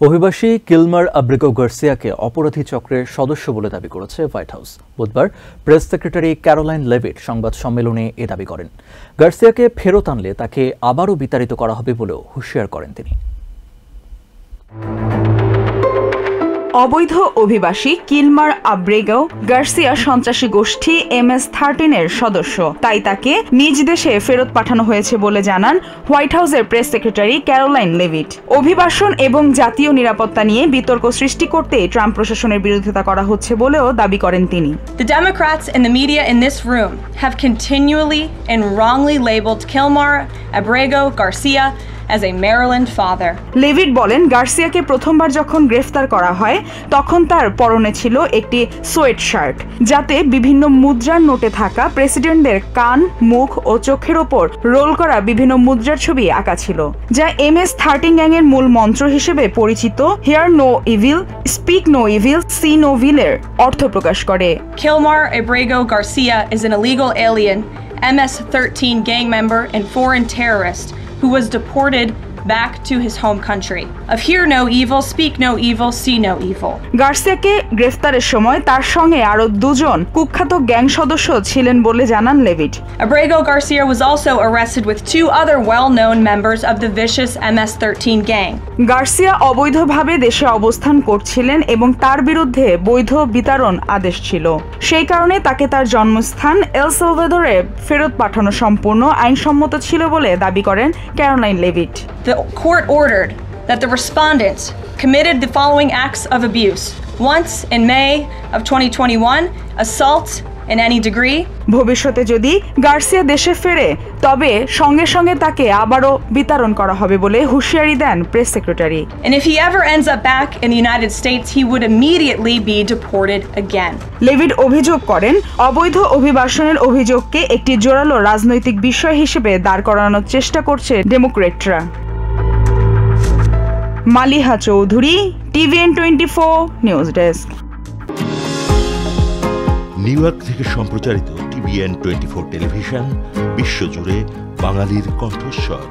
অভিবাসী Kilmer Abrego গার্সিয়াকে অপরাধী চক্রের সদস্য বলে দাবি করেছে হোয়াইট হাউস। বুধবার প্রেস সেক্রেটারি ক্যারোলাইন লেভিট সংবাদ সম্মেলনে এ দাবি করেন। গার্সিয়াকে ফেরত আনলে তাকে আবারও বিতাড়িত করা হবে বলেও হুঁশিয়ার করেন তিনি। অবৈধ অভিবাসী কিলমার আব্রেগো গার্সিয়া সন্ত্রাসী গোষ্ঠী MS-13 এর সদস্য, তাই তাকে নিজ দেশে ফেরত পাঠানো হয়েছে বলে জানান হোয়াইট হাউসের প্রেস সেক্রেটারি ক্যারোলাইন লেভিট। অভিবাসন এবং জাতীয় নিরাপত্তা নিয়ে বিতর্ক সৃষ্টি করতে ট্রাম্প প্রশাসনের বিরোধিতা করা হচ্ছে বলেও দাবি করেন তিনি। The Democrats and the media in this room have continually and wrongly labeled Kilmar Abrego Garcia as a Maryland father. Leavitt বলেন, গার্সিয়াকে প্রথমবার যখন গ্রেফতার করা হয় তখন তার পরনে ছিল একটি সোয়েট শার্ট, যাতে বিভিন্ন মুদ্রার নোটে থাকা প্রেসিডেন্টদের কান, মুখ ও চোখের ওপর রোল করা বিভিন্ন মুদ্রার ছবি আঁকা ছিল, যা MS-13 গ্যাংয়ের মূল মন্ত্র হিসেবে পরিচিত hear no evil, speak no evil, see no ভিলের অর্থ প্রকাশ করে। Kilmar Abrego Garcia is an illegal alien, MS-13 gang member and foreign terrorist who was deported back to his home country. Of hear no evil, speak no evil, see no evil. গার্সিয়াকে গ্রেফতারের সময় তার সঙ্গে আরো দুজন কুখ্যাত gang সদস্য ছিলেন বলে জানান Leavitt. Abrego Garcia was also arrested with two other well-known members of the vicious MS-13 gang. Garcia অবৈধভাবে দেশে অবস্থান করছিলেন এবং তার বিরুদ্ধে বৈধ বিতাড়ন আদেশ ছিল। সেই কারণে তাকে তার জন্মস্থান এল সালভাদোরে ফেরত পাঠানো সম্পূর্ণ আইনসম্মত ছিল বলে দাবি করেন Caroline Leavitt. The court ordered that the respondents committed the following acts of abuse. Once, in May of 2021, assault in any degree. ভবিষ্যতে যদি গার্সিয়া দেশে ফেরে তবে সঙ্গে সঙ্গে তাকে আবারও বিতাড়ন করা হবে বলে হুঁশিয়ারি দেন press secretary. And if he ever ends up back in the United States, he would immediately be deported again. Leavitt অভিযোগ করেন, অবৈধ অভিবাসনের অভিযোগকে একটি জোরালো রাজনৈতিক বিষয় হিসেবে দাঁড় করানোর চেষ্টা করছে ডেমোক্রেটরা। Maliha Chowdhury, TVN24 news desk. New York থেকে সম্প্রচারিত TVN24 টেলিভিশন বিশ্বজুড়ে বাঙালির কণ্ঠস্বর।